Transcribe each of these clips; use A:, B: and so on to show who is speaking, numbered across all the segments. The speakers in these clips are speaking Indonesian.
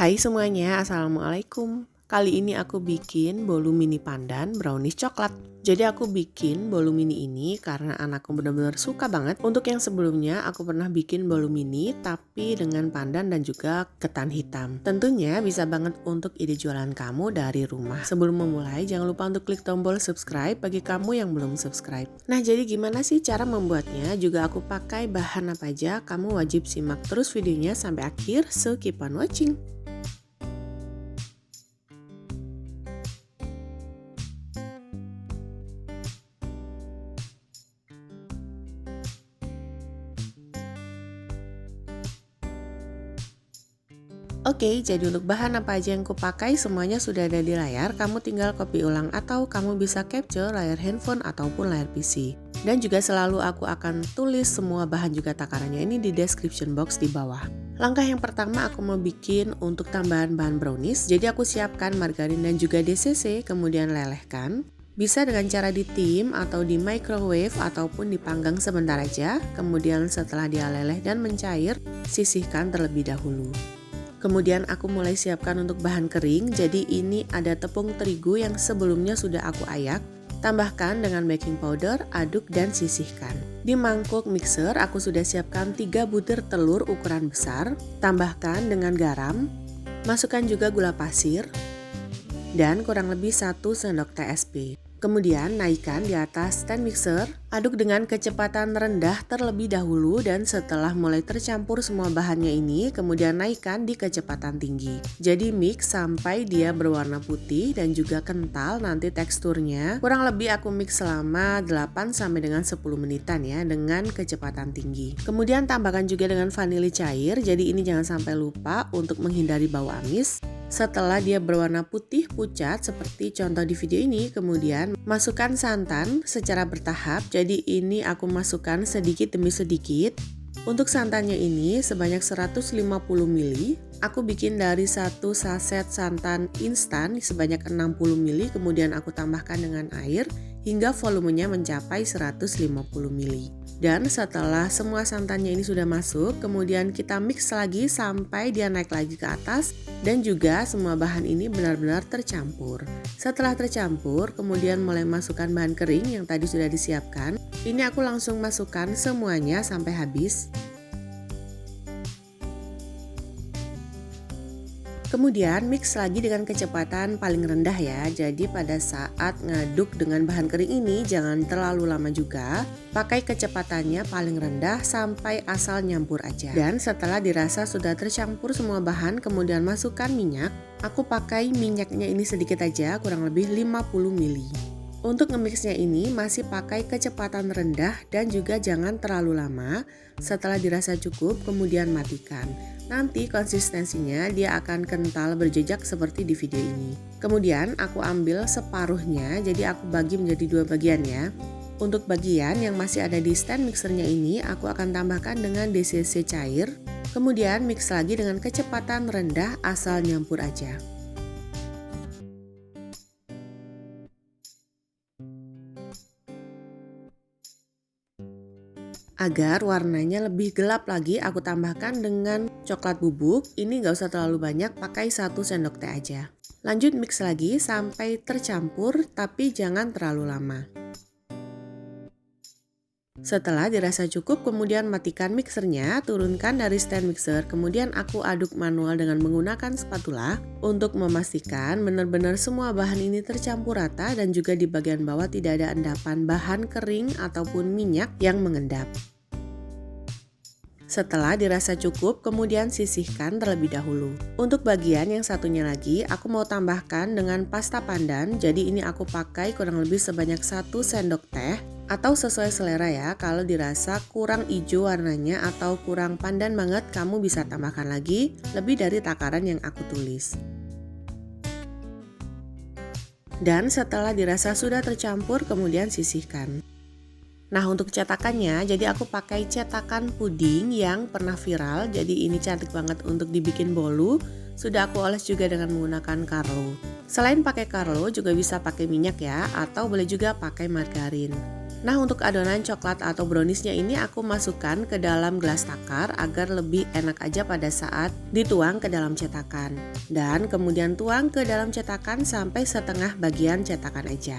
A: Hai semuanya, Assalamualaikum. Kali ini aku bikin bolu mini pandan brownies coklat. Jadi aku bikin bolu mini ini karena anakku benar-benar suka banget. Untuk yang sebelumnya aku pernah bikin bolu mini tapi dengan pandan dan juga ketan hitam. Tentunya bisa banget untuk ide jualan kamu dari rumah. Sebelum memulai jangan lupa untuk klik tombol subscribe bagi kamu yang belum subscribe. Nah jadi gimana sih cara membuatnya? Juga aku pakai bahan apa aja? Kamu wajib simak terus videonya sampai akhir, so keep on watching. Oke, jadi untuk bahan apa aja yang kupakai semuanya sudah ada di layar. Kamu tinggal copy ulang atau kamu bisa capture layar handphone ataupun layar PC. Dan juga selalu aku akan tulis semua bahan juga takarannya ini di description box di bawah. Langkah yang pertama aku mau bikin untuk tambahan bahan brownies. Jadi aku siapkan margarin dan juga DCC, kemudian lelehkan. Bisa dengan cara ditim atau di microwave ataupun dipanggang sebentar aja. Kemudian setelah dia leleh dan mencair, sisihkan terlebih dahulu. Kemudian aku mulai siapkan untuk bahan kering, jadi ini ada tepung terigu yang sebelumnya sudah aku ayak. Tambahkan dengan baking powder, aduk dan sisihkan. Di mangkuk mixer aku sudah siapkan 3 butir telur ukuran besar. Tambahkan dengan garam, masukkan juga gula pasir, dan kurang lebih 1 sendok teh SP. Kemudian naikkan di atas stand mixer, aduk dengan kecepatan rendah terlebih dahulu dan setelah mulai tercampur semua bahannya ini, kemudian naikkan di kecepatan tinggi. Jadi mix sampai dia berwarna putih dan juga kental nanti teksturnya. Kurang lebih aku mix selama 8 sampai dengan 10 menitan ya dengan kecepatan tinggi. Kemudian tambahkan juga dengan vanili cair, jadi ini jangan sampai lupa untuk menghindari bau amis. Setelah dia berwarna putih pucat seperti contoh di video ini, kemudian masukkan santan secara bertahap. Jadi ini aku masukkan sedikit demi sedikit. Untuk santannya ini sebanyak 150 ml. Aku bikin dari 1 saset santan instan sebanyak 60 ml, kemudian aku tambahkan dengan air hingga volumenya mencapai 150 ml. Dan setelah semua santannya ini sudah masuk, kemudian kita mix lagi sampai dia naik lagi ke atas dan juga semua bahan ini benar-benar tercampur. Setelah tercampur, kemudian mulai masukkan bahan kering yang tadi sudah disiapkan. Ini aku langsung masukkan semuanya sampai habis. Kemudian mix lagi dengan kecepatan paling rendah ya. Jadi pada saat ngaduk dengan bahan kering ini jangan terlalu lama juga. Pakai kecepatannya paling rendah sampai asal nyampur aja. Dan setelah dirasa sudah tercampur semua bahan, kemudian masukkan minyak. Aku pakai minyaknya ini sedikit aja, kurang lebih 50 ml. Untuk nge-mixnya ini masih pakai kecepatan rendah dan juga jangan terlalu lama. Setelah dirasa cukup kemudian matikan. Nanti konsistensinya dia akan kental berjejak seperti di video ini. Kemudian aku ambil separuhnya, jadi aku bagi menjadi 2 bagian ya. Untuk bagian yang masih ada di stand mixernya ini aku akan tambahkan dengan DCC cair. Kemudian mix lagi dengan kecepatan rendah asal nyampur aja. Agar warnanya lebih gelap lagi aku tambahkan dengan coklat bubuk. Ini gak usah terlalu banyak, pakai 1 sendok teh aja. Lanjut mix lagi sampai tercampur tapi jangan terlalu lama. Setelah dirasa cukup kemudian matikan mixernya, turunkan dari stand mixer. Kemudian aku aduk manual dengan menggunakan spatula untuk memastikan benar-benar semua bahan ini tercampur rata dan juga di bagian bawah tidak ada endapan bahan kering ataupun minyak yang mengendap. Setelah dirasa cukup, kemudian sisihkan terlebih dahulu. Untuk bagian yang satunya lagi, aku mau tambahkan dengan pasta pandan. Jadi ini aku pakai kurang lebih sebanyak 1 sendok teh. Atau sesuai selera ya, kalau dirasa kurang hijau warnanya atau kurang pandan banget, kamu bisa tambahkan lagi lebih dari takaran yang aku tulis. Dan setelah dirasa sudah tercampur, kemudian sisihkan. Nah untuk cetakannya, jadi aku pakai cetakan puding yang pernah viral. Jadi ini cantik banget untuk dibikin bolu. Sudah aku oles juga dengan menggunakan Carlo. Selain pakai Carlo juga bisa pakai minyak ya, atau boleh juga pakai margarin. Nah, untuk adonan coklat atau browniesnya ini aku masukkan ke dalam gelas takar agar lebih enak aja pada saat dituang ke dalam cetakan. Dan kemudian tuang ke dalam cetakan sampai setengah bagian cetakan aja.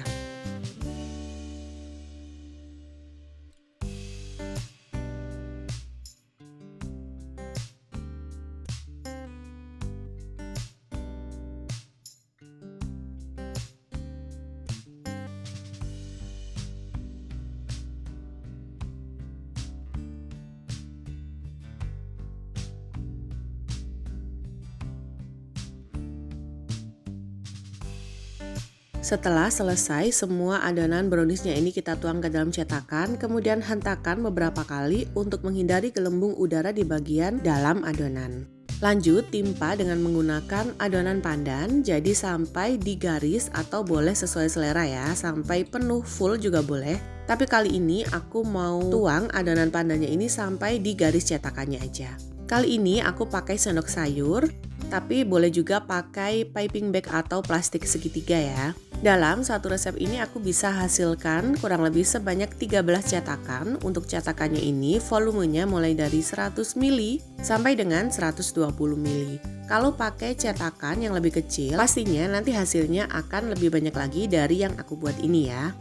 A: Setelah selesai, semua adonan browniesnya ini kita tuang ke dalam cetakan, kemudian hentakan beberapa kali untuk menghindari gelembung udara di bagian dalam adonan. Lanjut, timpa dengan menggunakan adonan pandan, jadi sampai di garis atau boleh sesuai selera ya, sampai penuh full juga boleh. Tapi kali ini aku mau tuang adonan pandannya ini sampai di garis cetakannya aja. Kali ini aku pakai sendok sayur, tapi boleh juga pakai piping bag atau plastik segitiga ya. Dalam satu resep ini aku bisa hasilkan kurang lebih sebanyak 13 cetakan. Untuk cetakannya ini volumenya mulai dari 100 ml sampai dengan 120 ml. Kalau pakai cetakan yang lebih kecil, pastinya nanti hasilnya akan lebih banyak lagi dari yang aku buat ini ya.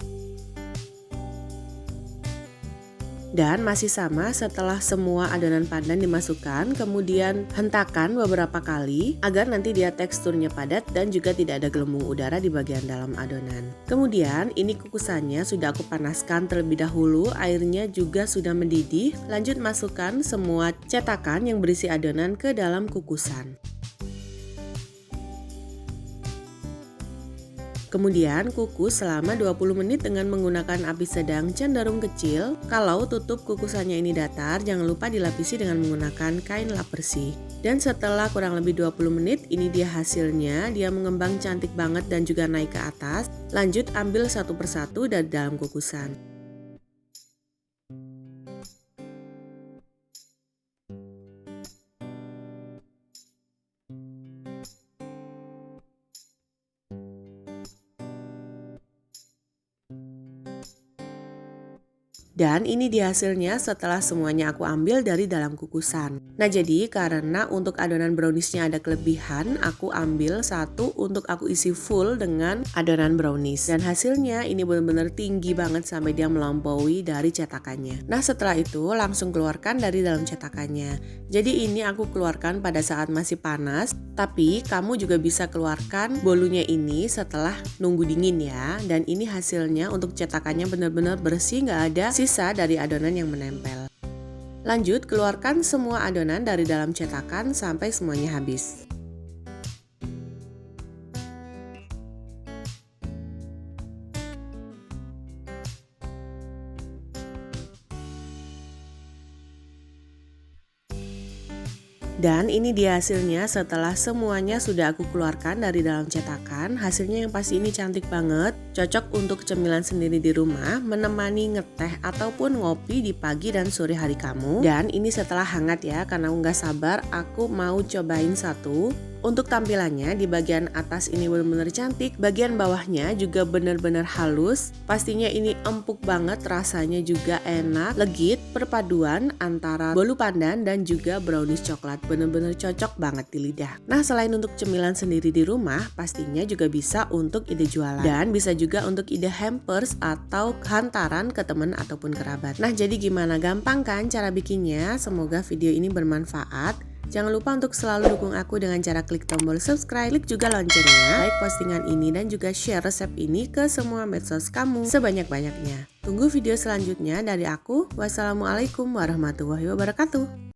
A: Dan masih sama, setelah semua adonan pandan dimasukkan, kemudian hentakan beberapa kali agar nanti dia teksturnya padat dan juga tidak ada gelembung udara di bagian dalam adonan. Kemudian ini kukusannya sudah aku panaskan terlebih dahulu, airnya juga sudah mendidih. Lanjut masukkan semua cetakan yang berisi adonan ke dalam kukusan. Kemudian kukus selama 20 menit dengan menggunakan api sedang cenderung kecil. Kalau tutup kukusannya ini datar, jangan lupa dilapisi dengan menggunakan kain lap bersih. Dan setelah kurang lebih 20 menit, ini dia hasilnya. Dia mengembang cantik banget dan juga naik ke atas. Lanjut ambil satu persatu dari dalam kukusan. Dan ini dia hasilnya setelah semuanya aku ambil dari dalam kukusan. Nah, jadi karena untuk adonan browniesnya ada kelebihan, aku ambil satu untuk aku isi full dengan adonan brownies. Dan hasilnya ini benar-benar tinggi banget sampai dia melampaui dari cetakannya. Nah, setelah itu langsung keluarkan dari dalam cetakannya. Jadi ini aku keluarkan pada saat masih panas, tapi kamu juga bisa keluarkan bolunya ini setelah nunggu dingin ya. Dan ini hasilnya untuk cetakannya benar-benar bersih, nggak ada sisa dari adonan yang menempel. Lanjut, keluarkan semua adonan dari dalam cetakan sampai semuanya habis. Dan ini dia hasilnya setelah semuanya sudah aku keluarkan dari dalam cetakan. Hasilnya yang pasti ini cantik banget, cocok untuk cemilan sendiri di rumah, menemani ngeteh ataupun ngopi di pagi dan sore hari kamu. Dan ini setelah hangat ya, karena aku nggak sabar aku mau cobain satu. Untuk tampilannya di bagian atas ini benar-benar cantik, bagian bawahnya juga benar-benar halus. Pastinya ini empuk banget, rasanya juga enak, legit, perpaduan antara bolu pandan dan juga brownies coklat. Benar-benar cocok banget di lidah. Nah, selain untuk cemilan sendiri di rumah, pastinya juga bisa untuk ide jualan. Dan bisa juga untuk ide hampers atau hantaran ke teman ataupun kerabat. Nah, jadi gimana? Gampang kan cara bikinnya? Semoga video ini bermanfaat. Jangan lupa untuk selalu dukung aku dengan cara klik tombol subscribe, klik juga loncengnya, like postingan ini dan juga share resep ini ke semua medsos kamu sebanyak-banyaknya. Tunggu video selanjutnya dari aku. Wassalamualaikum warahmatullahi wabarakatuh.